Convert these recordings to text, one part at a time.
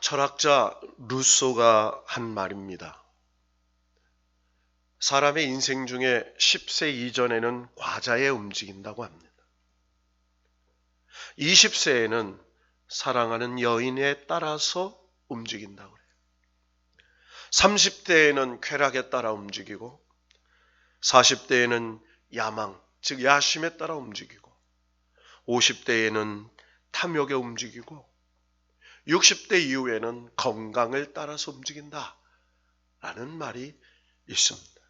철학자 루소가 한 말입니다. 사람의 인생 중에 10세 이전에는 과자에 움직인다고 합니다. 20세에는 사랑하는 여인에 따라서 움직인다고 해요. 30대에는 쾌락에 따라 움직이고 40대에는 야망, 즉 야심에 따라 움직이고 50대에는 탐욕에 움직이고 60대 이후에는 건강을 따라서 움직인다 라는 말이 있습니다.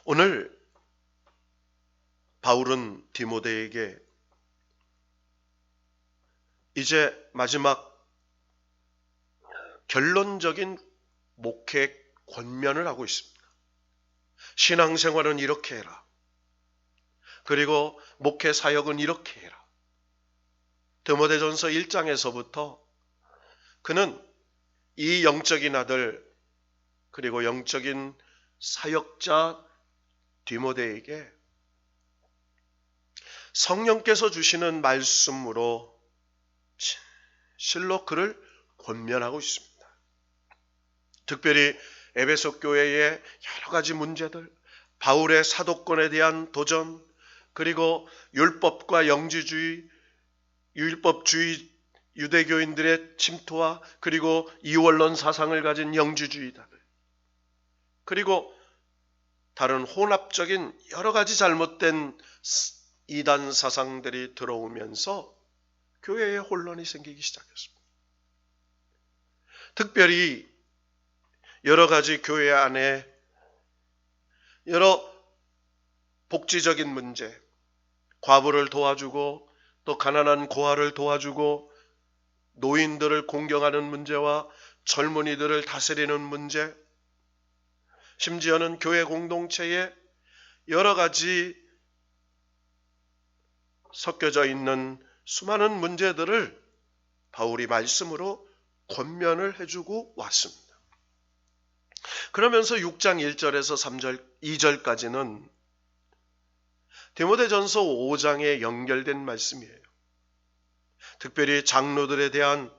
오늘 바울은 디모데에게 이제 마지막 결론적인 목회 권면을 하고 있습니다. 신앙생활은 이렇게 해라. 그리고 목회 사역은 이렇게 해라. 디모데전서 1장에서부터 그는 이 영적인 아들 그리고 영적인 사역자 디모데에게 성령께서 주시는 말씀으로 실로 그를 권면하고 있습니다. 특별히 에베소 교회의 여러 가지 문제들, 바울의 사도권에 대한 도전, 그리고 율법과 영지주의, 율법주의 유대교인들의 침투와 그리고 이원론 사상을 가진 영지주의자들, 그리고 다른 혼합적인 여러 가지 잘못된 이단 사상들이 들어오면서 교회에 혼란이 생기기 시작했습니다. 특별히 여러 가지 교회 안에 여러 복지적인 문제, 과부를 도와주고 또 가난한 고아를 도와주고 노인들을 공경하는 문제와 젊은이들을 다스리는 문제, 심지어는 교회 공동체에 여러 가지 섞여져 있는 수많은 문제들을 바울이 말씀으로 권면을 해주고 왔습니다. 그러면서 6장 1절에서 3절, 2절까지는 디모데전서 5장에 연결된 말씀이에요. 특별히 장로들에 대한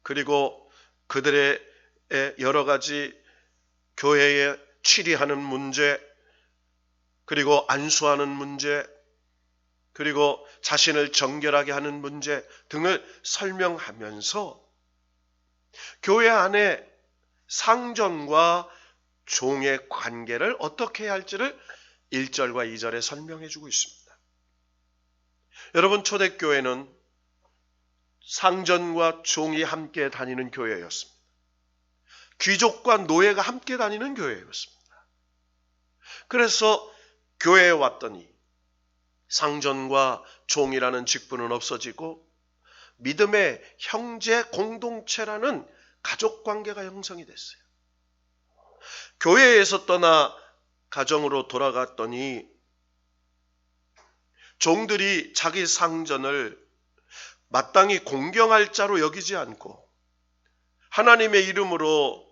그리고 그들의 여러 가지 교회에 치리하는 문제, 그리고 안수하는 문제, 그리고 자신을 정결하게 하는 문제 등을 설명하면서 교회 안에 상전과 종의 관계를 어떻게 해야 할지를 1절과 2절에 설명해 주고 있습니다. 여러분, 초대교회는 상전과 종이 함께 다니는 교회였습니다. 귀족과 노예가 함께 다니는 교회였습니다. 그래서 교회에 왔더니 상전과 종이라는 직분은 없어지고 믿음의 형제 공동체라는 가족 관계가 형성이 됐어요. 교회에서 떠나 가정으로 돌아갔더니 종들이 자기 상전을 마땅히 공경할 자로 여기지 않고 하나님의 이름으로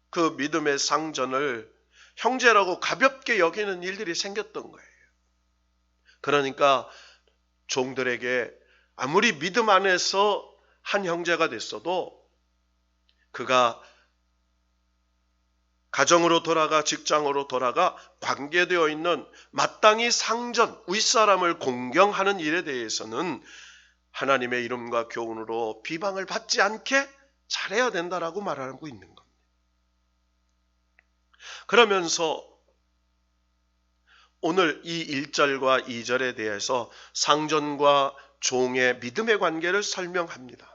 그 믿음의 상전을 형제라고 가볍게 여기는 일들이 생겼던 거예요. 그러니까 종들에게 아무리 믿음 안에서 한 형제가 됐어도 그가 가정으로 돌아가 직장으로 돌아가 관계되어 있는 마땅히 상전, 윗사람을 공경하는 일에 대해서는 하나님의 이름과 교훈으로 비방을 받지 않게 잘해야 된다라고 말하고 있는 겁니다. 그러면서 오늘 이 1절과 2절에 대해서 상전과 종의 믿음의 관계를 설명합니다.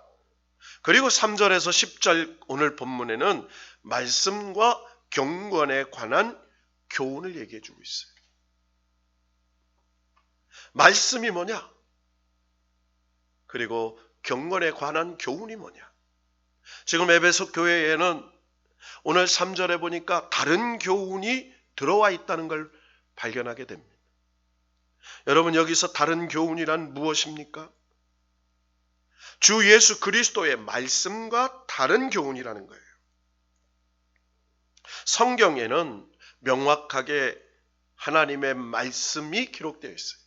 그리고 3절에서 10절 오늘 본문에는 말씀과 경건에 관한 교훈을 얘기해 주고 있어요. 말씀이 뭐냐? 그리고 경건에 관한 교훈이 뭐냐? 지금 에베소 교회에는 오늘 3절에 보니까 다른 교훈이 들어와 있다는 걸 발견하게 됩니다. 여러분, 여기서 다른 교훈이란 무엇입니까? 주 예수 그리스도의 말씀과 다른 교훈이라는 거예요. 성경에는 명확하게 하나님의 말씀이 기록되어 있어요.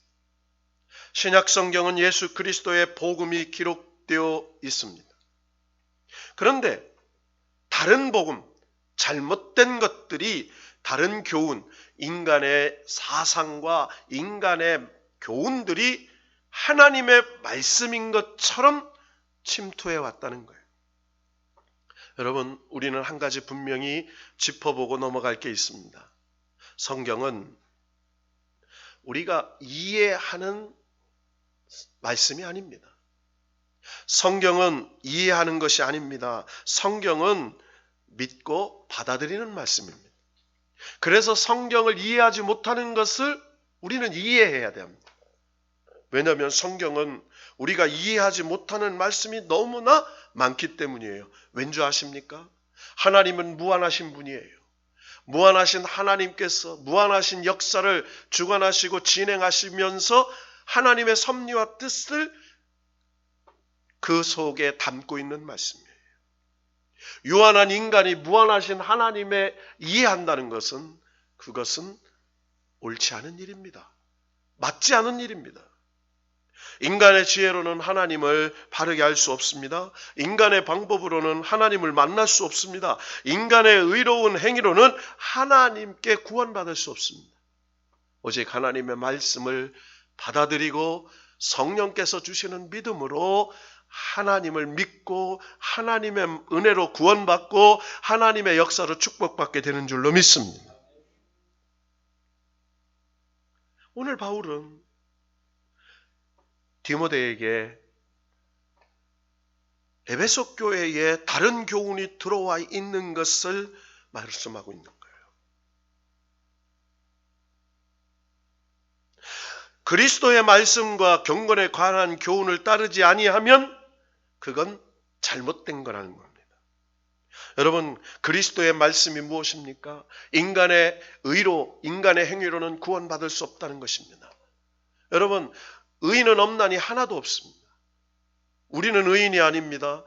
신약 성경은 예수 그리스도의 복음이 기록되어 기록되어 있습니다. 그런데 다른 복음, 잘못된 것들이, 다른 교훈, 인간의 사상과 인간의 교훈들이 하나님의 말씀인 것처럼 침투해 왔다는 거예요. 여러분, 우리는 한 가지 분명히 짚어보고 넘어갈 게 있습니다. 성경은 우리가 이해하는 말씀이 아닙니다. 성경은 이해하는 것이 아닙니다. 성경은 믿고 받아들이는 말씀입니다. 그래서 성경을 이해하지 못하는 것을 우리는 이해해야 됩니다. 왜냐하면 성경은 우리가 이해하지 못하는 말씀이 너무나 많기 때문이에요. 왠지 아십니까? 하나님은 무한하신 분이에요. 무한하신 하나님께서 무한하신 역사를 주관하시고 진행하시면서 하나님의 섭리와 뜻을 그 속에 담고 있는 말씀이에요. 유한한 인간이 무한하신 하나님의 이해한다는 것은, 그것은 옳지 않은 일입니다. 맞지 않은 일입니다. 인간의 지혜로는 하나님을 바르게 알 수 없습니다. 인간의 방법으로는 하나님을 만날 수 없습니다. 인간의 의로운 행위로는 하나님께 구원받을 수 없습니다. 오직 하나님의 말씀을 받아들이고 성령께서 주시는 믿음으로 하나님을 믿고 하나님의 은혜로 구원받고 하나님의 역사로 축복받게 되는 줄로 믿습니다. 오늘 바울은 디모데에게 에베소 교회에 다른 교훈이 들어와 있는 것을 말씀하고 있는 거예요. 그리스도의 말씀과 경건에 관한 교훈을 따르지 아니하면 그건 잘못된 거라는 겁니다. 여러분, 그리스도의 말씀이 무엇입니까? 인간의 의로, 인간의 행위로는 구원받을 수 없다는 것입니다. 여러분, 의인은 없나니 하나도 없습니다. 우리는 의인이 아닙니다.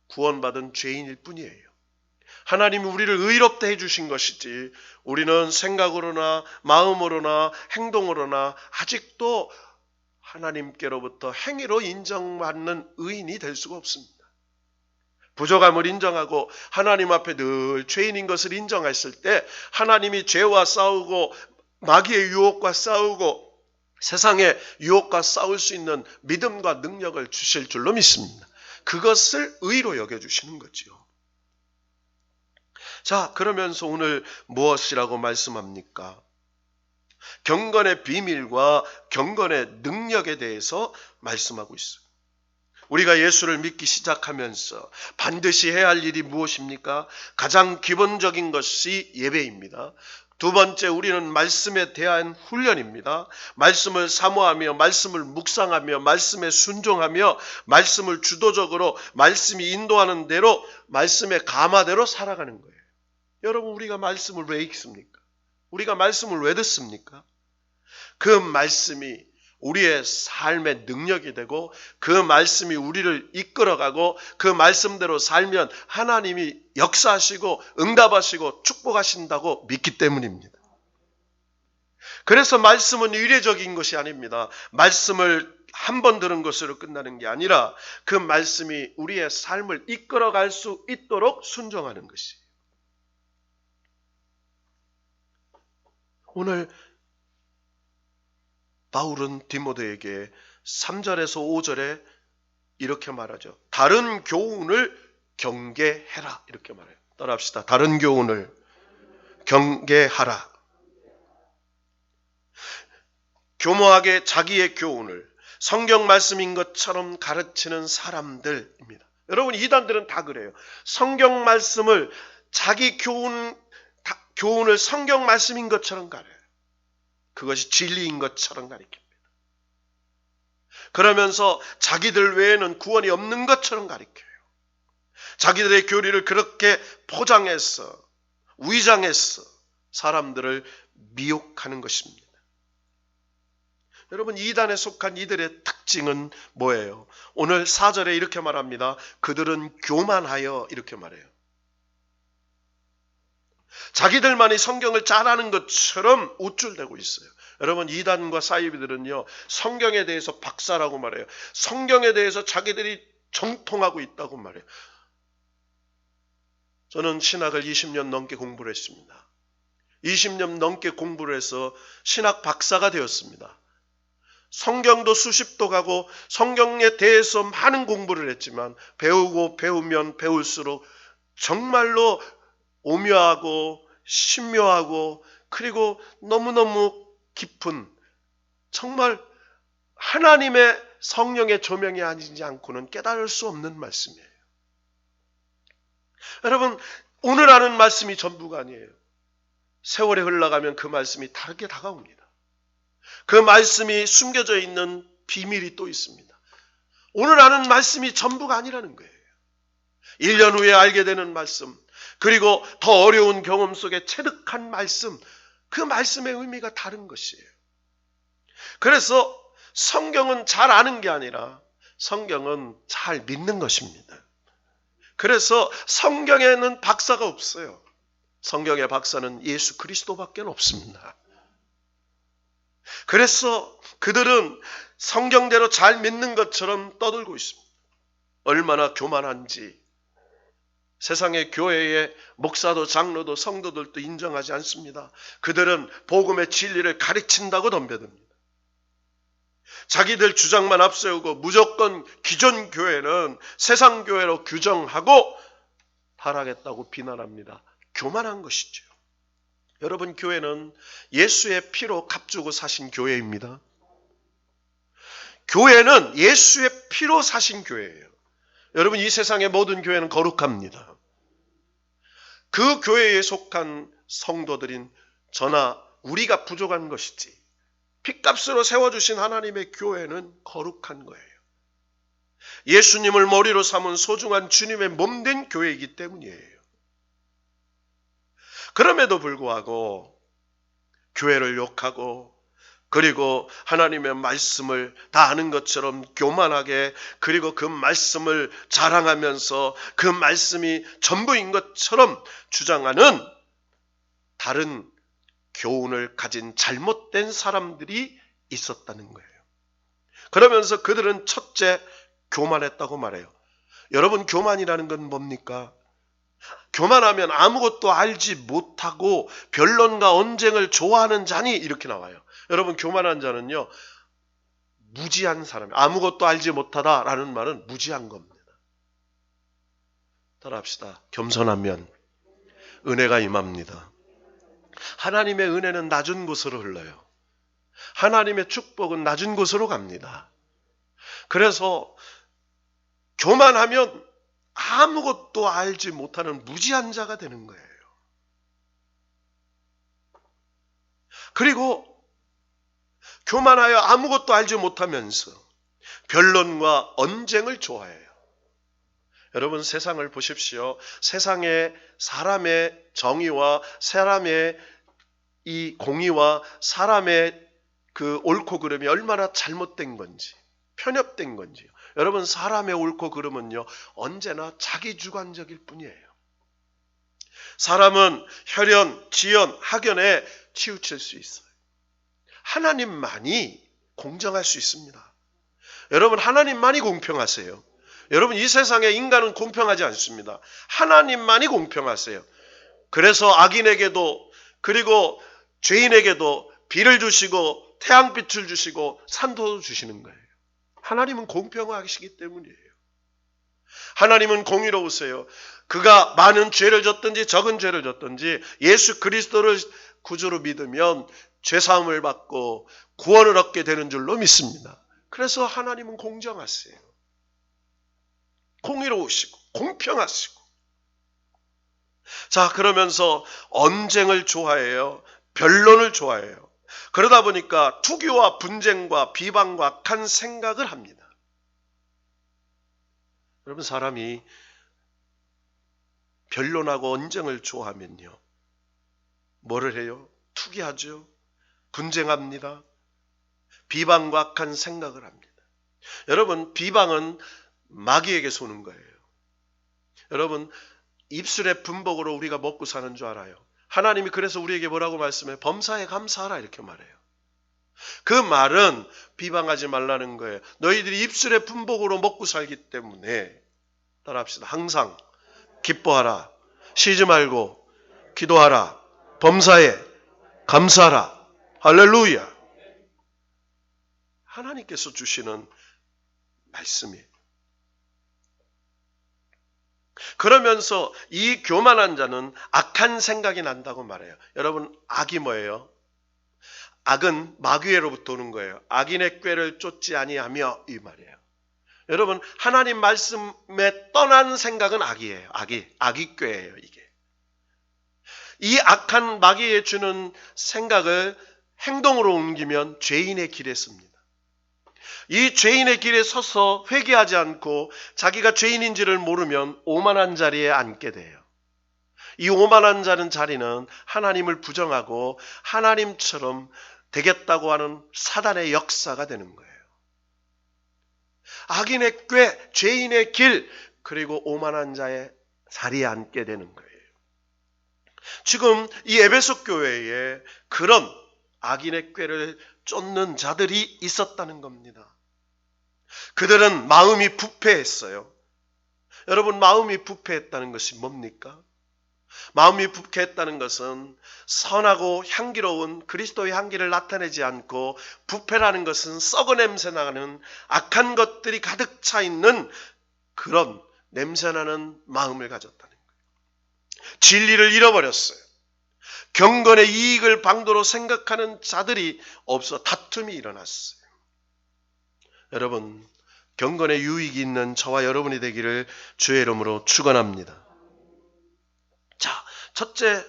구원받은 죄인일 뿐이에요. 하나님이 우리를 의롭다 해주신 것이지 우리는 생각으로나 마음으로나 행동으로나 아직도 하나님께로부터 행위로 인정받는 의인이 될 수가 없습니다. 부족함을 인정하고 하나님 앞에 늘 죄인인 것을 인정했을 때 하나님이 죄와 싸우고 마귀의 유혹과 싸우고 세상의 유혹과 싸울 수 있는 믿음과 능력을 주실 줄로 믿습니다. 그것을 의로 여겨주시는 거지요. 자, 그러면서 오늘 무엇이라고 말씀합니까? 경건의 비밀과 경건의 능력에 대해서 말씀하고 있어요. 우리가 예수를 믿기 시작하면서 반드시 해야 할 일이 무엇입니까? 가장 기본적인 것이 예배입니다. 두 번째, 우리는 말씀에 대한 훈련입니다. 말씀을 사모하며 말씀을 묵상하며 말씀에 순종하며 말씀을 주도적으로 말씀이 인도하는 대로 말씀의 가마대로 살아가는 거예요. 여러분, 우리가 말씀을 왜 읽습니까? 우리가 말씀을 왜 듣습니까? 그 말씀이 우리의 삶의 능력이 되고 그 말씀이 우리를 이끌어가고 그 말씀대로 살면 하나님이 역사하시고 응답하시고 축복하신다고 믿기 때문입니다. 그래서 말씀은 의례적인 것이 아닙니다. 말씀을 한 번 들은 것으로 끝나는 게 아니라 그 말씀이 우리의 삶을 이끌어갈 수 있도록 순종하는 것이에요. 오늘 바울은 디모데에게 3절에서 5절에 이렇게 말하죠. 다른 교훈을 경계해라, 이렇게 말해요. 따라합시다. 다른 교훈을 경계하라. 교모하게 자기의 교훈을 성경 말씀인 것처럼 가르치는 사람들입니다. 여러분, 이단들은 다 그래요. 성경 말씀을 자기 교훈을 성경 말씀인 것처럼 가르쳐요. 그것이 진리인 것처럼 가르칩니다. 그러면서 자기들 외에는 구원이 없는 것처럼 가르쳐요. 자기들의 교리를 그렇게 포장해서 위장해서 사람들을 미혹하는 것입니다. 여러분, 이단에 속한 이들의 특징은 뭐예요? 오늘 4절에 이렇게 말합니다. 그들은 교만하여, 이렇게 말해요. 자기들만이 성경을 잘 아는 것처럼 우쭐대고 있어요. 여러분, 이단과 사이비들은요, 성경에 대해서 박사라고 말해요. 성경에 대해서 자기들이 정통하고 있다고 말해요. 저는 신학을 20년 넘게 공부를 했습니다. 20년 넘게 공부를 해서 신학 박사가 되었습니다. 성경도 수십 도 가고 성경에 대해서 많은 공부를 했지만 배우고 배우면 배울수록 정말로 오묘하고 신묘하고 그리고 너무너무 깊은 정말 하나님의 성령의 조명이 아니지 않고는 깨달을 수 없는 말씀이에요. 여러분, 오늘 하는 말씀이 전부가 아니에요. 세월이 흘러가면 그 말씀이 다르게 다가옵니다. 그 말씀이 숨겨져 있는 비밀이 또 있습니다. 오늘 하는 말씀이 전부가 아니라는 거예요. 1년 후에 알게 되는 말씀, 그리고 더 어려운 경험 속에 체득한 말씀, 그 말씀의 의미가 다른 것이에요. 그래서 성경은 잘 아는 게 아니라 성경은 잘 믿는 것입니다. 그래서 성경에는 박사가 없어요. 성경의 박사는 예수 그리스도밖에 없습니다. 그래서 그들은 성경대로 잘 믿는 것처럼 떠들고 있습니다. 얼마나 교만한지 세상의 교회의 목사도 장로도 성도들도 인정하지 않습니다. 그들은 복음의 진리를 가르친다고 덤벼듭니다. 자기들 주장만 앞세우고 무조건 기존 교회는 세상 교회로 규정하고 타락했다고 비난합니다. 교만한 것이죠. 여러분, 교회는 예수의 피로 값주고 사신 교회입니다. 교회는 예수의 피로 사신 교회예요. 여러분, 이 세상의 모든 교회는 거룩합니다. 그 교회에 속한 성도들인 저나 우리가 부족한 것이지 핏값으로 세워주신 하나님의 교회는 거룩한 거예요. 예수님을 머리로 삼은 소중한 주님의 몸된 교회이기 때문이에요. 그럼에도 불구하고 교회를 욕하고 그리고 하나님의 말씀을 다 아는 것처럼 교만하게 그리고 그 말씀을 자랑하면서 그 말씀이 전부인 것처럼 주장하는 다른 교훈을 가진 잘못된 사람들이 있었다는 거예요. 그러면서 그들은 첫째 교만했다고 말해요. 여러분, 교만이라는 건 뭡니까? 교만하면 아무것도 알지 못하고 변론과 언쟁을 좋아하는 자니 이렇게 나와요. 여러분, 교만한 자는요, 무지한 사람, 아무것도 알지 못하다라는 말은 무지한 겁니다. 따라합시다. 겸손하면 은혜가 임합니다. 하나님의 은혜는 낮은 곳으로 흘러요. 하나님의 축복은 낮은 곳으로 갑니다. 그래서 교만하면 아무것도 알지 못하는 무지한 자가 되는 거예요. 그리고 교만하여 아무것도 알지 못하면서 변론과 언쟁을 좋아해요. 여러분, 세상을 보십시오. 세상에 사람의 정의와 사람의 이 공의와 사람의 그 옳고 그름이 얼마나 잘못된 건지, 편협된 건지요. 여러분, 사람의 옳고 그름은요, 언제나 자기 주관적일 뿐이에요. 사람은 혈연, 지연, 학연에 치우칠 수 있어요. 하나님만이 공정할 수 있습니다. 여러분, 하나님만이 공평하세요. 여러분, 이 세상에 인간은 공평하지 않습니다. 하나님만이 공평하세요. 그래서 악인에게도 그리고 죄인에게도 비를 주시고 태양빛을 주시고 산도도 주시는 거예요. 하나님은 공평하시기 때문이에요. 하나님은 공의로우세요. 그가 많은 죄를 졌든지 적은 죄를 졌든지 예수 그리스도를 구주로 믿으면 죄사함을 받고 구원을 얻게 되는 줄로 믿습니다. 그래서 하나님은 공정하세요. 공의로우시고 공평하시고. 자, 그러면서 언쟁을 좋아해요. 변론을 좋아해요. 그러다 보니까 투기와 분쟁과 비방과 악한 생각을 합니다. 여러분, 사람이 변론하고 언쟁을 좋아하면요, 뭐를 해요? 투기하죠. 분쟁합니다. 비방과 악한 생각을 합니다. 여러분, 비방은 마귀에게 쏘는 거예요. 여러분, 입술의 분복으로 우리가 먹고 사는 줄 알아요. 하나님이 그래서 우리에게 뭐라고 말씀해요? 범사에 감사하라 이렇게 말해요. 그 말은 비방하지 말라는 거예요. 너희들이 입술의 분복으로 먹고 살기 때문에 따라합시다. 항상 기뻐하라. 쉬지 말고 기도하라. 범사에 감사하라. 할렐루야. 하나님께서 주시는 말씀이에요. 그러면서 이 교만한 자는 악한 생각이 난다고 말해요. 여러분, 악이 뭐예요? 악은 마귀로부터 오는 거예요. 악인의 꾀를 쫓지 아니하며, 이 말이에요. 여러분, 하나님 말씀에 떠난 생각은 악이에요. 악이 꾀예요, 이게. 이 악한 마귀에 주는 생각을 행동으로 옮기면 죄인의 길에 씁니다. 이 죄인의 길에 서서 회개하지 않고 자기가 죄인인지를 모르면 오만한 자리에 앉게 돼요. 이 오만한 자리는 하나님을 부정하고 하나님처럼 되겠다고 하는 사단의 역사가 되는 거예요. 악인의 꾀, 죄인의 길, 그리고 오만한 자의 자리에 앉게 되는 거예요. 지금 이 에베소 교회에 그런 악인의 꾀를 쫓는 자들이 있었다는 겁니다. 그들은 마음이 부패했어요. 여러분, 마음이 부패했다는 것이 뭡니까? 마음이 부패했다는 것은 선하고 향기로운 그리스도의 향기를 나타내지 않고, 부패라는 것은 썩은 냄새 나는 악한 것들이 가득 차 있는 그런 냄새나는 마음을 가졌다는 거예요. 진리를 잃어버렸어요. 경건의 이익을 방도로 생각하는 자들이 없어 다툼이 일어났어요. 여러분, 경건의 유익이 있는 저와 여러분이 되기를 주의 이름으로 축원합니다. 자, 첫째,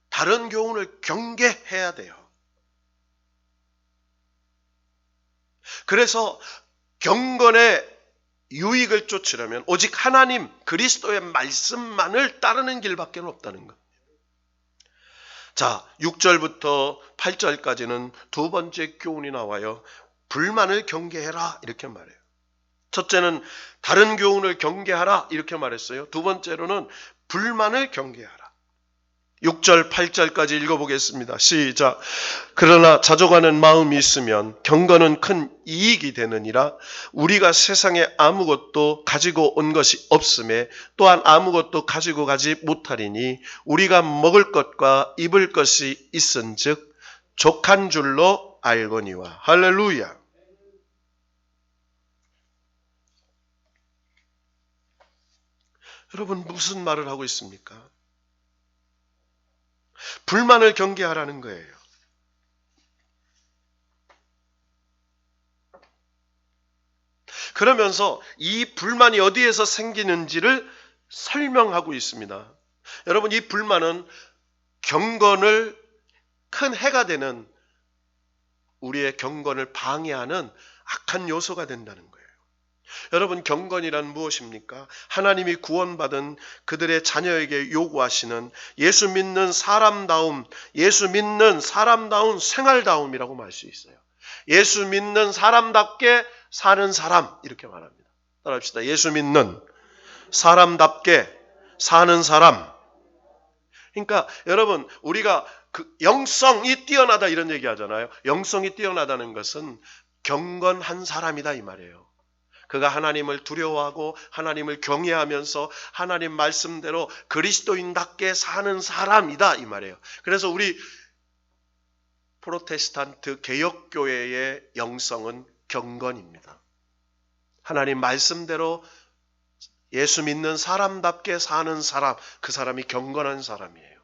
다른 교훈을 경계해야 돼요. 그래서 경건의 유익을 쫓으려면 오직 하나님 그리스도의 말씀만을 따르는 길밖에 없다는 것. 자, 6절부터 8절까지는 두 번째 교훈이 나와요. 불만을 경계해라, 이렇게 말해요. 첫째는 다른 교훈을 경계하라, 이렇게 말했어요. 두 번째로는 불만을 경계하라. 6절, 8절까지 읽어보겠습니다. 시작. 그러나 자족하는 마음이 있으면 경건은 큰 이익이 되느니라. 우리가 세상에 아무것도 가지고 온 것이 없음에 또한 아무것도 가지고 가지 못하리니 우리가 먹을 것과 입을 것이 있은즉 족한 줄로 알거니와. 할렐루야. 여러분, 무슨 말을 하고 있습니까? 불만을 경계하라는 거예요. 그러면서 이 불만이 어디에서 생기는지를 설명하고 있습니다. 여러분, 이 불만은 경건을 큰 해가 되는, 우리의 경건을 방해하는 악한 요소가 된다는 거예요. 여러분, 경건이란 무엇입니까? 하나님이 구원받은 그들의 자녀에게 요구하시는 예수 믿는 사람다움, 예수 믿는 사람다운 생활다움이라고 말 수 있어요. 예수 믿는 사람답게 사는 사람, 이렇게 말합니다. 따라합시다. 예수 믿는 사람답게 사는 사람. 그러니까 여러분, 우리가 영성이 뛰어나다 이런 얘기 하잖아요. 영성이 뛰어나다는 것은 경건한 사람이다, 이 말이에요. 그가 하나님을 두려워하고 하나님을 경외하면서 하나님 말씀대로 그리스도인답게 사는 사람이다, 이 말이에요. 그래서 우리 프로테스탄트 개혁교회의 영성은 경건입니다. 하나님 말씀대로 예수 믿는 사람답게 사는 사람, 그 사람이 경건한 사람이에요.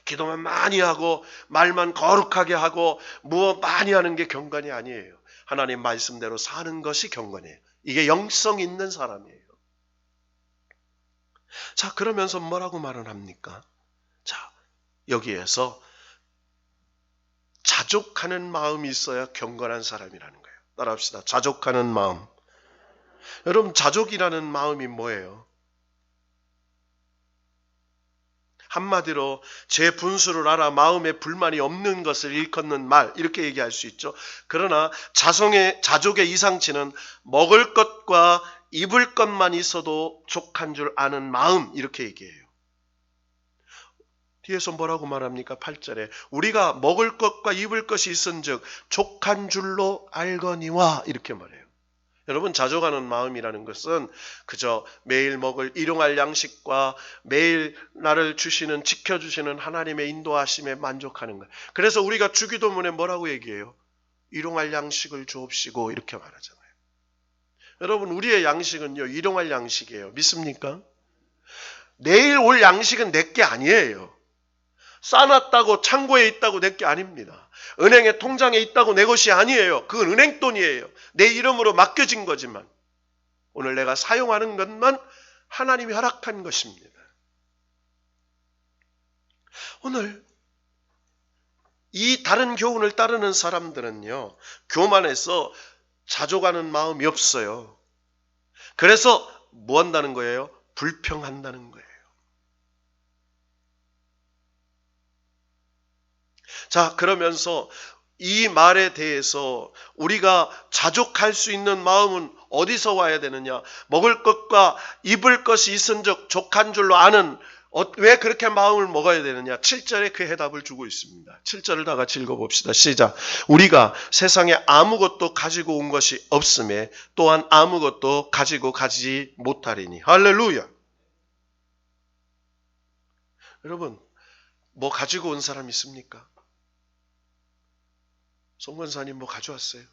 기도만 많이 하고 말만 거룩하게 하고 무엇 많이 하는 게 경건이 아니에요. 하나님 말씀대로 사는 것이 경건이에요. 이게 영성 있는 사람이에요. 자, 그러면서 뭐라고 말을 합니까? 자, 여기에서 자족하는 마음이 있어야 경건한 사람이라는 거예요. 따라합시다. 자족하는 마음. 여러분, 자족이라는 마음이 뭐예요? 한마디로 제 분수를 알아 마음에 불만이 없는 것을 일컫는 말, 이렇게 얘기할 수 있죠. 그러나 자족의 이상치는 먹을 것과 입을 것만 있어도 족한 줄 아는 마음, 이렇게 얘기해요. 뒤에서 뭐라고 말합니까? 8절에 우리가 먹을 것과 입을 것이 있은즉 족한 줄로 알거니와 이렇게 말해요. 여러분, 자족하는 마음이라는 것은 그저 매일 먹을 일용할 양식과 매일 나를 주시는, 지켜주시는 하나님의 인도하심에 만족하는 거예요. 그래서 우리가 주기도문에 뭐라고 얘기해요? 일용할 양식을 주옵시고 이렇게 말하잖아요. 여러분, 우리의 양식은요, 일용할 양식이에요. 믿습니까? 내일 올 양식은 내게 아니에요. 싸놨다고 창고에 있다고 내 게 아닙니다. 은행에 통장에 있다고 내 것이 아니에요. 그건 은행 돈이에요. 내 이름으로 맡겨진 거지만 오늘 내가 사용하는 것만 하나님이 허락한 것입니다. 오늘 이 다른 교훈을 따르는 사람들은요, 교만해서 자족하는 마음이 없어요. 그래서 뭐 한다는 거예요? 불평한다는 거예요. 자, 그러면서 이 말에 대해서 우리가 자족할 수 있는 마음은 어디서 와야 되느냐? 먹을 것과 입을 것이 있은즉 족한 줄로 아는, 왜 그렇게 마음을 먹어야 되느냐? 7절에 그 해답을 주고 있습니다. 7절을 다 같이 읽어봅시다. 시작. 우리가 세상에 아무것도 가지고 온 것이 없음에 또한 아무것도 가지고 가지 못하리니. 할렐루야. 여러분, 뭐 가지고 온 사람 있습니까? 송 권사님 뭐 가져왔어요?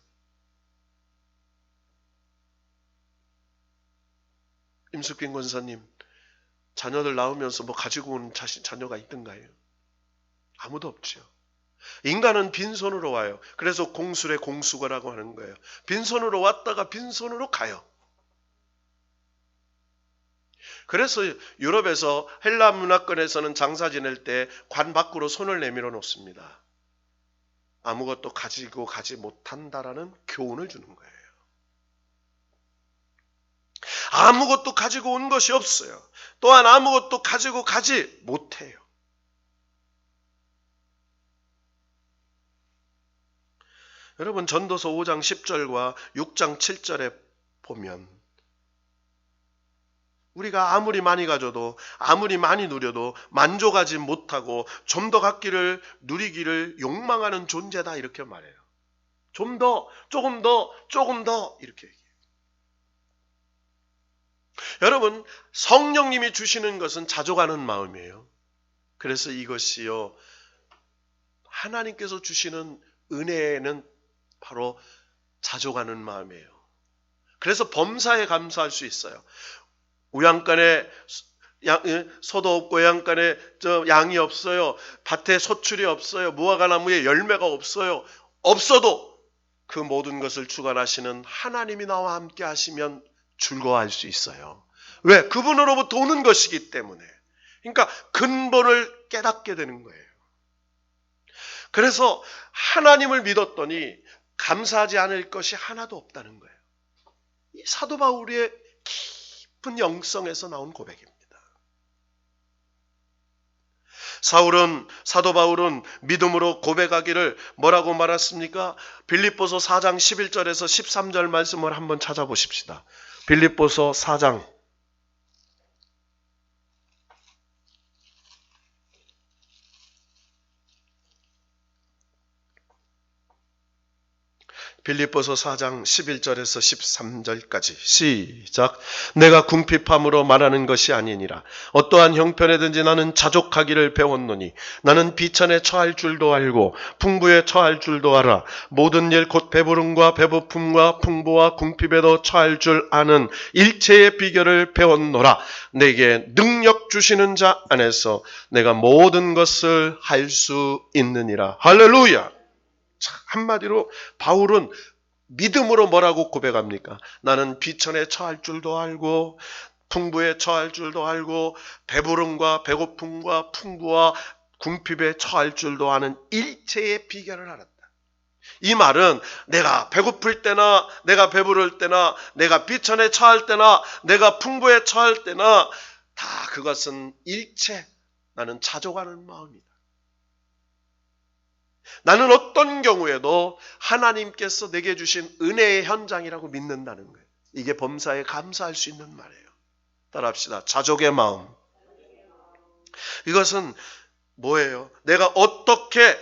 임숙빈 권사님 자녀들 낳으면서 뭐 가지고 온 자녀가 있던가요? 아무도 없죠. 인간은 빈손으로 와요. 그래서 공술의 공수거라고 하는 거예요. 빈손으로 왔다가 빈손으로 가요. 그래서 유럽에서 헬라 문화권에서는 장사 지낼 때 관 밖으로 손을 내밀어 놓습니다. 아무것도 가지고 가지 못한다라는 교훈을 주는 거예요. 아무것도 가지고 온 것이 없어요. 또한 아무것도 가지고 가지 못해요. 여러분, 전도서 5장 10절과 6장 7절에 보면 우리가 아무리 많이 가져도 아무리 많이 누려도 만족하지 못하고 좀 더 갖기를 누리기를 욕망하는 존재다 이렇게 말해요. 좀 더, 조금 더, 조금 더 이렇게 얘기해요. 여러분, 성령님이 주시는 것은 자족하는 마음이에요. 그래서 이것이요, 하나님께서 주시는 은혜는 바로 자족하는 마음이에요. 그래서 범사에 감사할 수 있어요. 우양간에 소도 없고 외양간에 양이 없어요. 밭에 소출이 없어요. 무화과나무에 열매가 없어요. 없어도 그 모든 것을 주관하시는 하나님이 나와 함께 하시면 즐거워할 수 있어요. 왜? 그분으로부터 오는 것이기 때문에. 그러니까 근본을 깨닫게 되는 거예요. 그래서 하나님을 믿었더니 감사하지 않을 것이 하나도 없다는 거예요. 이 사도 바울의 깊은 영성에서 나온 고백입니다. 사도 바울은 믿음으로 고백하기를 뭐라고 말했습니까? 빌립보서 4장 11절에서 13절 말씀을 한번 찾아보십시다. 빌립보서 4장 빌립보서 4장 11절에서 13절까지 시작. 내가 궁핍함으로 말하는 것이 아니니라. 어떠한 형편에든지 나는 자족하기를 배웠노니 나는 비천에 처할 줄도 알고 풍부에 처할 줄도 알아. 모든 일 곧 배부름과 배고픔과 풍부와 궁핍에도 처할 줄 아는 일체의 비결을 배웠노라. 내게 능력 주시는 자 안에서 내가 모든 것을 할 수 있느니라. 할렐루야. 한마디로 바울은 믿음으로 뭐라고 고백합니까? 나는 비천에 처할 줄도 알고 풍부에 처할 줄도 알고 배부름과 배고픔과 풍부와 궁핍에 처할 줄도 아는 일체의 비결을 알았다. 이 말은 내가 배고플 때나 내가 배부를 때나 내가 비천에 처할 때나 내가 풍부에 처할 때나 다 그것은 일체 나는 자족하는 마음이다. 나는 어떤 경우에도 하나님께서 내게 주신 은혜의 현장이라고 믿는다는 거예요. 이게 범사에 감사할 수 있는 말이에요. 따라합시다. 자족의 마음. 이것은 뭐예요? 내가 어떻게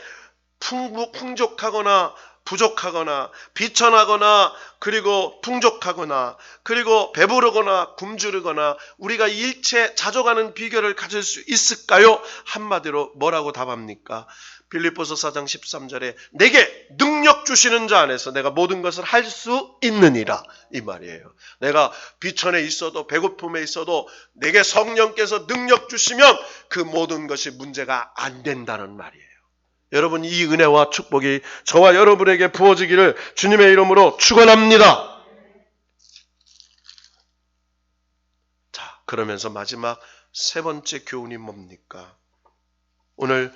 풍족하거나 부족하거나 비천하거나 그리고 풍족하거나 그리고 배부르거나 굶주르거나 우리가 일체 자족하는 비결을 가질 수 있을까요? 한마디로 뭐라고 답합니까? 빌립보서 4장 13절에 내게 능력 주시는 자 안에서 내가 모든 것을 할 수 있느니라 이 말이에요. 내가 비천에 있어도 배고픔에 있어도 내게 성령께서 능력 주시면 그 모든 것이 문제가 안 된다는 말이에요. 여러분 이 은혜와 축복이 저와 여러분에게 부어지기를 주님의 이름으로 축원합니다. 자, 그러면서 마지막 세 번째 교훈이 뭡니까? 오늘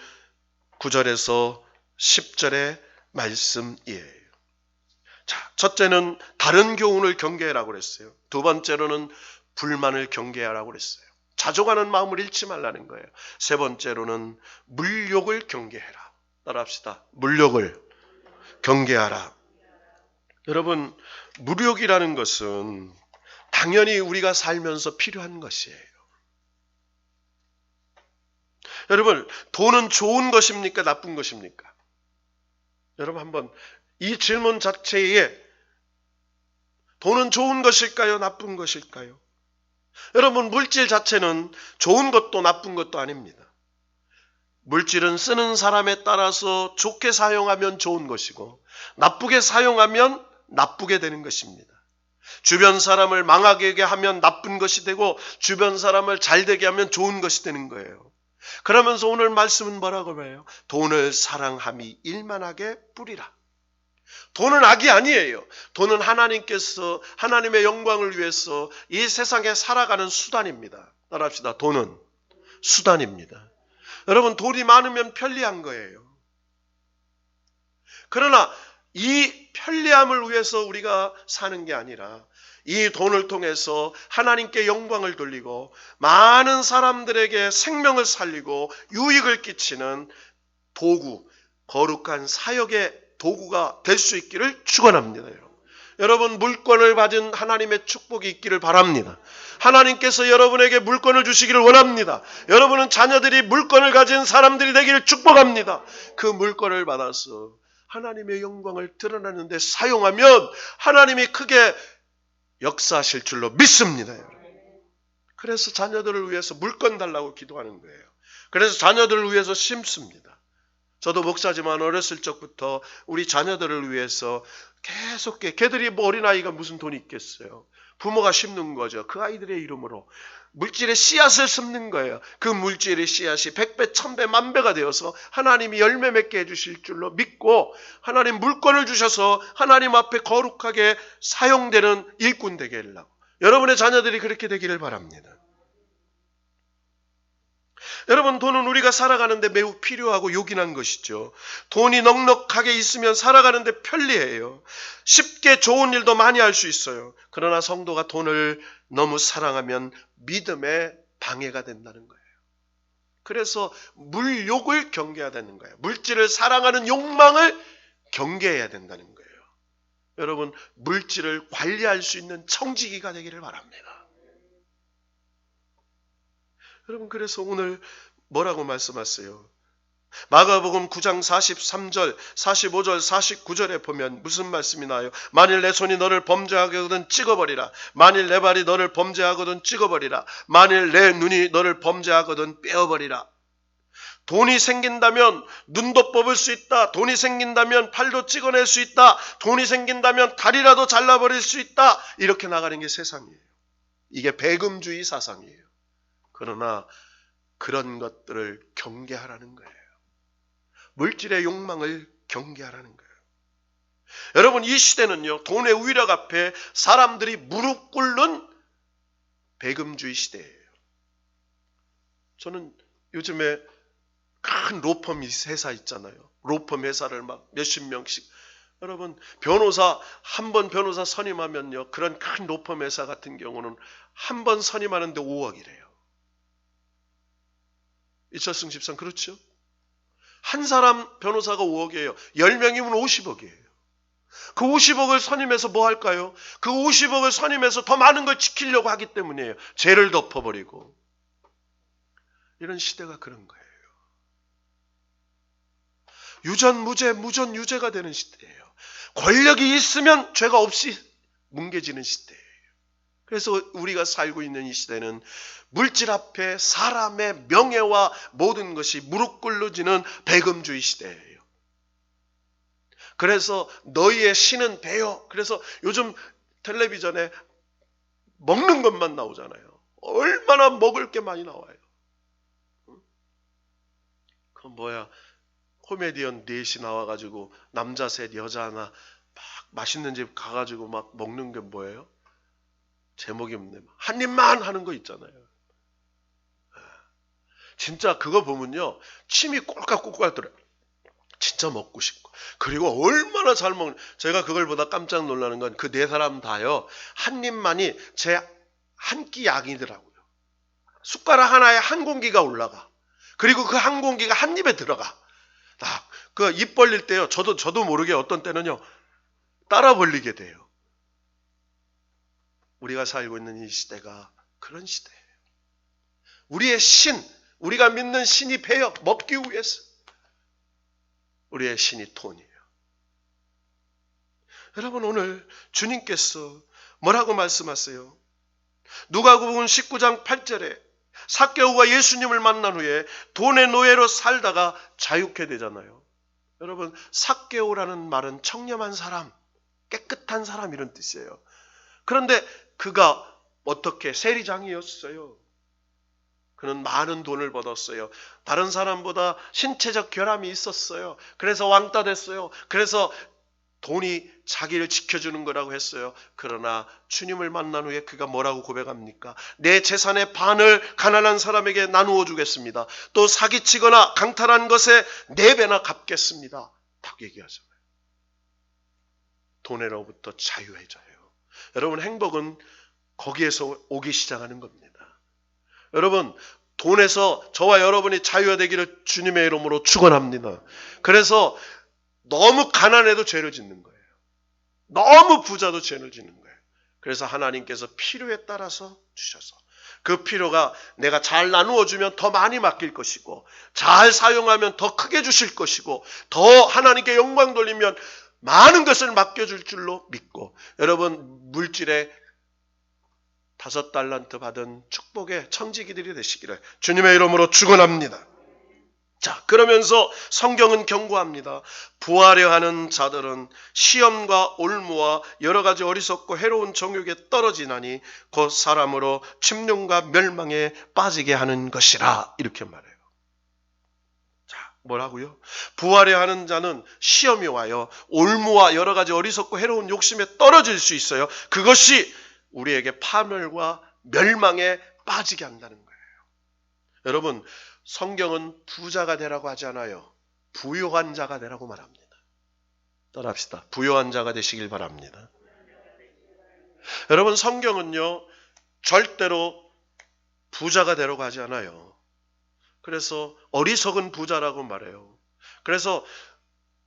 9절에서 10절의 말씀이에요. 자, 첫째는 다른 교훈을 경계하라고 그랬어요. 두 번째로는 불만을 경계하라고 그랬어요. 자족하는 마음을 잃지 말라는 거예요. 세 번째로는 물욕을 경계해라. 따라합시다. 물욕을 경계하라. 여러분, 물욕이라는 것은 당연히 우리가 살면서 필요한 것이에요. 여러분, 돈은 좋은 것입니까? 나쁜 것입니까? 여러분 한번 이 질문 자체에 돈은 좋은 것일까요? 나쁜 것일까요? 여러분, 물질 자체는 좋은 것도 나쁜 것도 아닙니다. 물질은 쓰는 사람에 따라서 좋게 사용하면 좋은 것이고 나쁘게 사용하면 나쁘게 되는 것입니다. 주변 사람을 망하게 하면 나쁜 것이 되고 주변 사람을 잘 되게 하면 좋은 것이 되는 거예요. 그러면서 오늘 말씀은 뭐라고 해요? 돈을 사랑함이 일만하게 뿌리라. 돈은 악이 아니에요. 돈은 하나님께서 하나님의 영광을 위해서 이 세상에 살아가는 수단입니다. 따라합시다. 돈은 수단입니다. 여러분, 돈이 많으면 편리한 거예요. 그러나 이 편리함을 위해서 우리가 사는 게 아니라 이 돈을 통해서 하나님께 영광을 돌리고 많은 사람들에게 생명을 살리고 유익을 끼치는 도구, 거룩한 사역의 도구가 될 수 있기를 축원합니다. 여러분, 물권을 받은 하나님의 축복이 있기를 바랍니다. 하나님께서 여러분에게 물권을 주시기를 원합니다. 여러분은 자녀들이 물권을 가진 사람들이 되기를 축복합니다. 그 물권을 받아서 하나님의 영광을 드러내는 데 사용하면 하나님이 크게 역사하실 줄로 믿습니다. 그래서 자녀들을 위해서 물권 달라고 기도하는 거예요. 그래서 자녀들을 위해서 심습니다. 저도 목사지만 어렸을 적부터 우리 자녀들을 위해서 계속 걔들이 뭐 어린아이가 무슨 돈이 있겠어요. 부모가 심는 거죠. 그 아이들의 이름으로 물질의 씨앗을 심는 거예요. 그 물질의 씨앗이 100배, 1000배, 만배가 되어서 하나님이 열매 맺게 해주실 줄로 믿고 하나님 물권을 주셔서 하나님 앞에 거룩하게 사용되는 일꾼 되게 하려고 여러분의 자녀들이 그렇게 되기를 바랍니다. 여러분, 돈은 우리가 살아가는데 매우 필요하고 요긴한 것이죠. 돈이 넉넉하게 있으면 살아가는데 편리해요. 쉽게 좋은 일도 많이 할 수 있어요. 그러나 성도가 돈을 너무 사랑하면 믿음에 방해가 된다는 거예요. 그래서 물욕을 경계해야 되는 거예요. 물질을 사랑하는 욕망을 경계해야 된다는 거예요. 여러분, 물질을 관리할 수 있는 청지기가 되기를 바랍니다. 여러분, 그래서 오늘 뭐라고 말씀하세요? 마가복음 9장 43절, 45절, 49절에 보면 무슨 말씀이 나요? 만일 내 손이 너를 범죄하거든 찍어버리라. 만일 내 발이 너를 범죄하거든 찍어버리라. 만일 내 눈이 너를 범죄하거든 빼어버리라. 돈이 생긴다면 눈도 뽑을 수 있다. 돈이 생긴다면 팔도 찍어낼 수 있다. 돈이 생긴다면 다리라도 잘라버릴 수 있다. 이렇게 나가는 게 세상이에요. 이게 배금주의 사상이에요. 그러나 그런 것들을 경계하라는 거예요. 물질의 욕망을 경계하라는 거예요. 여러분, 이 시대는요, 돈의 위력 앞에 사람들이 무릎 꿇는 배금주의 시대예요. 저는 요즘에 큰 로펌 회사 있잖아요. 로펌 회사를 막 몇십 명씩. 여러분, 변호사, 한 번 변호사 선임하면요, 그런 큰 로펌 회사 같은 경우는 한 번 선임하는데 5억이래요. 이철승 집사님, 그렇죠? 한 사람 변호사가 5억이에요. 10명이면 50억이에요. 그 50억을 선임해서 뭐 할까요? 그 50억을 선임해서 더 많은 걸 지키려고 하기 때문이에요. 죄를 덮어버리고. 이런 시대가 그런 거예요. 유전무죄, 무전유죄가 되는 시대예요. 권력이 있으면 죄가 없이 뭉개지는 시대예요. 그래서 우리가 살고 있는 이 시대는 물질 앞에 사람의 명예와 모든 것이 무릎 꿇어지는 배금주의 시대예요. 그래서 너희의 신은 배요. 그래서 요즘 텔레비전에 먹는 것만 나오잖아요. 얼마나 먹을 게 많이 나와요. 그 코미디언 넷이 나와가지고 남자 셋 여자 하나 막 맛있는 집 가가지고 막 먹는 게 뭐예요? 제목이 없네. 한 입만 하는 거 있잖아요. 진짜 그거 보면요 침이 꼴깍꼴깍 들어요. 진짜 먹고 싶고. 그리고 얼마나 잘 먹는. 제가 그걸 보다 깜짝 놀라는 건 그 네 사람 다요 한 입만이 제 한 끼 양이더라고요. 숟가락 하나에 한 공기가 올라가. 그리고 그 한 공기가 한 입에 들어가. 그 입 벌릴 때요 저도 모르게 어떤 때는요 따라 벌리게 돼요. 우리가 살고 있는 이 시대가 그런 시대예요. 우리의 신, 우리가 믿는 신이 배요. 먹기 위해서. 우리의 신이 돈이에요. 여러분 오늘 주님께서 뭐라고 말씀하세요? 누가복음 19장 8절에 삭개오가 예수님을 만난 후에 돈의 노예로 살다가 자유케 되잖아요. 여러분 삭개오라는 말은 청렴한 사람, 깨끗한 사람 이런 뜻이에요. 그런데 그가 어떻게 세리장이었어요. 그는 많은 돈을 벌었어요. 다른 사람보다 신체적 결함이 있었어요. 그래서 왕따 됐어요. 그래서 돈이 자기를 지켜주는 거라고 했어요. 그러나 주님을 만난 후에 그가 뭐라고 고백합니까? 내 재산의 반을 가난한 사람에게 나누어 주겠습니다. 또 사기치거나 강탈한 것에 4배나 갚겠습니다. 딱 얘기하잖아요. 돈으로부터 자유해져요. 여러분 행복은 거기에서 오기 시작하는 겁니다. 여러분 돈에서 저와 여러분이 자유가 되기를 주님의 이름으로 축원합니다. 그래서 너무 가난해도 죄를 짓는 거예요. 너무 부자도 죄를 짓는 거예요. 그래서 하나님께서 필요에 따라서 주셔서 그 필요가 내가 잘 나누어 주면 더 많이 맡길 것이고 잘 사용하면 더 크게 주실 것이고 더 하나님께 영광 돌리면 많은 것을 맡겨줄 줄로 믿고 여러분 물질에 5달란트 받은 축복의 청지기들이 되시기를 주님의 이름으로 축원합니다. 자, 그러면서 성경은 경고합니다. 부하려 하는 자들은 시험과 올무와 여러 가지 어리석고 해로운 정욕에 떨어지나니 곧 사람으로 침륜과 멸망에 빠지게 하는 것이라 이렇게 말해요. 자, 뭐라고요? 부하려 하는 자는 시험이 와요. 올무와 여러 가지 어리석고 해로운 욕심에 떨어질 수 있어요. 그것이 우리에게 파멸과 멸망에 빠지게 한다는 거예요. 여러분 성경은 부자가 되라고 하지 않아요. 부요한 자가 되라고 말합니다. 따라합시다. 부요한 자가 되시길 바랍니다. 여러분 성경은요 절대로 부자가 되라고 하지 않아요. 그래서 어리석은 부자라고 말해요. 그래서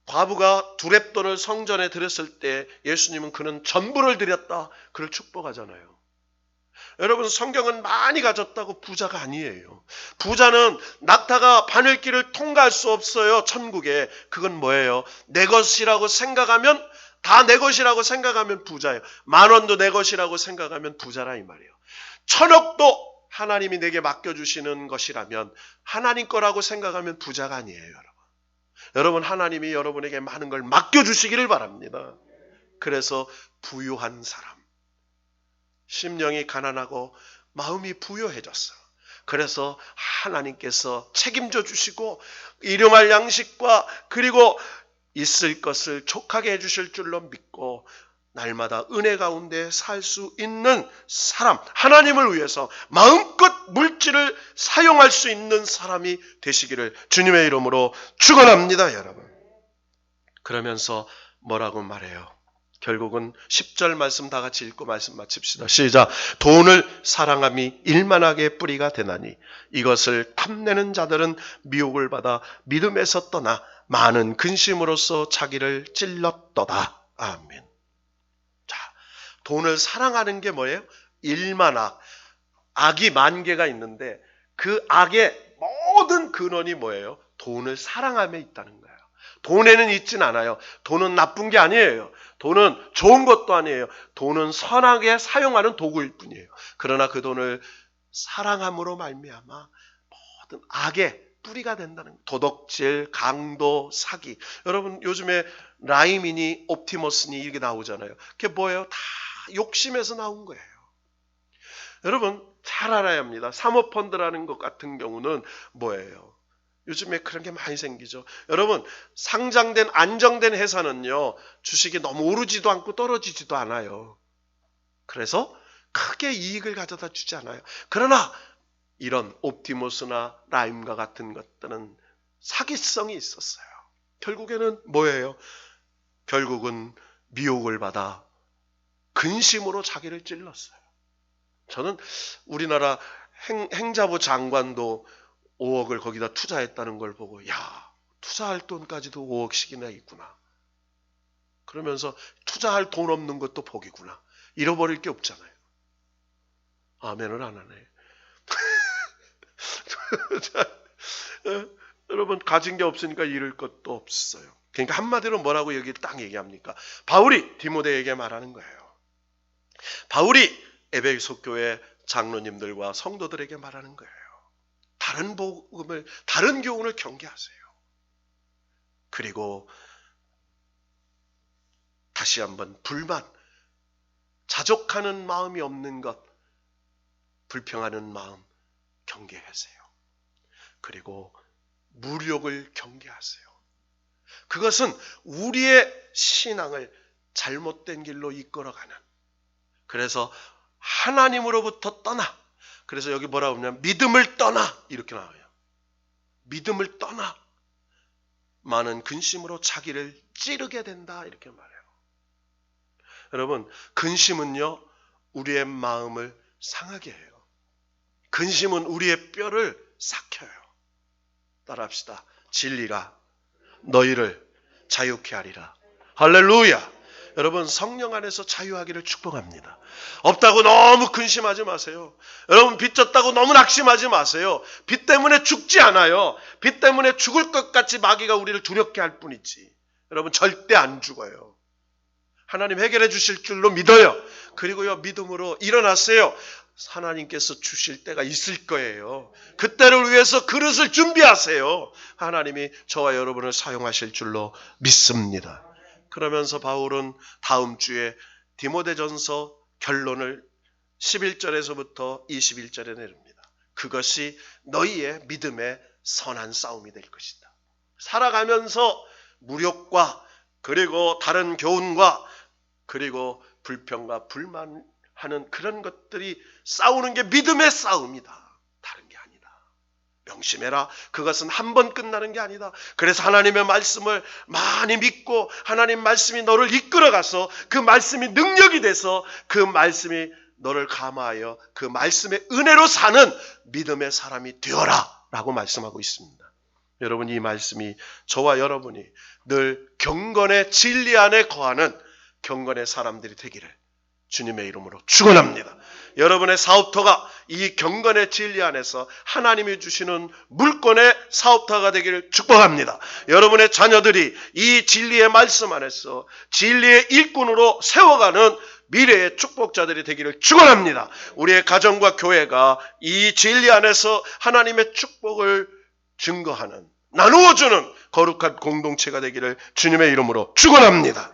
과부가 두렙돈을 성전에 드렸을 때 예수님은 그는 전부를 드렸다. 그를 축복하잖아요. 여러분 성경은 많이 가졌다고 부자가 아니에요. 부자는 낙타가 바늘길을 통과할 수 없어요. 천국에. 그건 뭐예요? 내 것이라고 생각하면 다 내 것이라고 생각하면 부자예요. 10,000원도 내 것이라고 생각하면 부자라 이 말이에요. 1,000억도 하나님이 내게 맡겨주시는 것이라면 하나님 거라고 생각하면 부자가 아니에요. 여러분. 여러분 하나님이 여러분에게 많은 걸 맡겨주시기를 바랍니다. 그래서 부유한 사람. 심령이 가난하고 마음이 부유해졌어. 그래서 하나님께서 책임져 주시고 일용할 양식과 그리고 있을 것을 족하게 해주실 줄로 믿고 날마다 은혜 가운데 살 수 있는 사람, 하나님을 위해서 마음껏 물질을 사용할 수 있는 사람이 되시기를 주님의 이름으로 축원합니다, 여러분. 그러면서 뭐라고 말해요? 결국은 10절 말씀 다 같이 읽고 말씀 마칩시다. 시작. 돈을 사랑함이 일만하게 뿌리가 되나니 이것을 탐내는 자들은 미혹을 받아 믿음에서 떠나 많은 근심으로써 자기를 찔렀도다. 아멘. 자, 돈을 사랑하는 게 뭐예요? 일만악. 악이 10,000개가 있는데 그 악의 모든 근원이 뭐예요? 돈을 사랑함에 있다는 거예요. 돈에는 있진 않아요. 돈은 나쁜 게 아니에요. 돈은 좋은 것도 아니에요. 돈은 선하게 사용하는 도구일 뿐이에요. 그러나 그 돈을 사랑함으로 말미암아 모든 악의 뿌리가 된다는 거예요. 도덕질, 강도, 사기. 여러분 요즘에 라이미니, 옵티머스니 이게 나오잖아요. 그게 뭐예요? 다 욕심에서 나온 거예요. 여러분 잘 알아야 합니다. 사모펀드라는 것 같은 경우는 뭐예요? 요즘에 그런 게 많이 생기죠. 여러분 상장된 안정된 회사는요, 주식이 너무 오르지도 않고 떨어지지도 않아요. 그래서 크게 이익을 가져다 주지 않아요. 그러나 이런 옵티머스나 라임과 같은 것들은 사기성이 있었어요. 결국에는 뭐예요? 결국은 미혹을 받아 근심으로 자기를 찔렀어요. 저는 우리나라 행자부 장관도 5억을 거기다 투자했다는 걸 보고, 야, 투자할 돈까지도 5억씩이나 있구나. 그러면서 투자할 돈 없는 것도 복이구나. 잃어버릴 게 없잖아요. 아멘을 안 하네. 여러분 가진 게 없으니까 잃을 것도 없어요. 그러니까 한마디로 뭐라고 여기 딱 얘기합니까? 바울이 디모데에게 말하는 거예요. 바울이 에베소 교회 장로님들과 성도들에게 말하는 거예요. 다른 복음을, 다른 교훈을 경계하세요. 그리고 다시 한번 불만, 자족하는 마음이 없는 것, 불평하는 마음 경계하세요. 그리고 무력을 경계하세요. 그것은 우리의 신앙을 잘못된 길로 이끌어가는, 그래서 하나님으로부터 떠나, 그래서 여기 뭐라고 하냐면 믿음을 떠나 이렇게 나와요. 믿음을 떠나 많은 근심으로 자기를 찌르게 된다 이렇게 말해요. 여러분 근심은요 우리의 마음을 상하게 해요. 근심은 우리의 뼈를 삭혀요. 따라합시다. 진리가 너희를 자유케 하리라. 할렐루야. 여러분 성령 안에서 자유하기를 축복합니다. 없다고 너무 근심하지 마세요. 여러분 빚졌다고 너무 낙심하지 마세요. 빚 때문에 죽지 않아요. 빚 때문에 죽을 것 같이 마귀가 우리를 두렵게 할 뿐이지. 여러분 절대 안 죽어요. 하나님 해결해 주실 줄로 믿어요. 그리고요 믿음으로 일어나세요. 하나님께서 주실 때가 있을 거예요. 그때를 위해서 그릇을 준비하세요. 하나님이 저와 여러분을 사용하실 줄로 믿습니다. 그러면서 바울은 다음 주에 디모데전서 결론을 11절에서부터 21절에 내립니다. 그것이 너희의 믿음의 선한 싸움이 될 것이다. 살아가면서 무력과 그리고 다른 교훈과 그리고 불평과 불만하는 그런 것들이 싸우는 게 믿음의 싸움이다. 다른 게 아니다. 명심해라. 그것은 한 번 끝나는 게 아니다. 그래서 하나님의 말씀을 많이 믿고 하나님 말씀이 너를 이끌어가서 그 말씀이 능력이 돼서 그 말씀이 너를 감화하여 그 말씀의 은혜로 사는 믿음의 사람이 되어라 라고 말씀하고 있습니다. 여러분 이 말씀이 저와 여러분이 늘 경건의 진리 안에 거하는 경건의 사람들이 되기를 주님의 이름으로 축원합니다. 여러분의 사업터가 이 경건의 진리 안에서 하나님이 주시는 물권의 사업터가 되기를 축복합니다. 여러분의 자녀들이 이 진리의 말씀 안에서 진리의 일꾼으로 세워가는 미래의 축복자들이 되기를 축원합니다. 우리의 가정과 교회가 이 진리 안에서 하나님의 축복을 증거하는, 나누어주는 거룩한 공동체가 되기를 주님의 이름으로 축원합니다.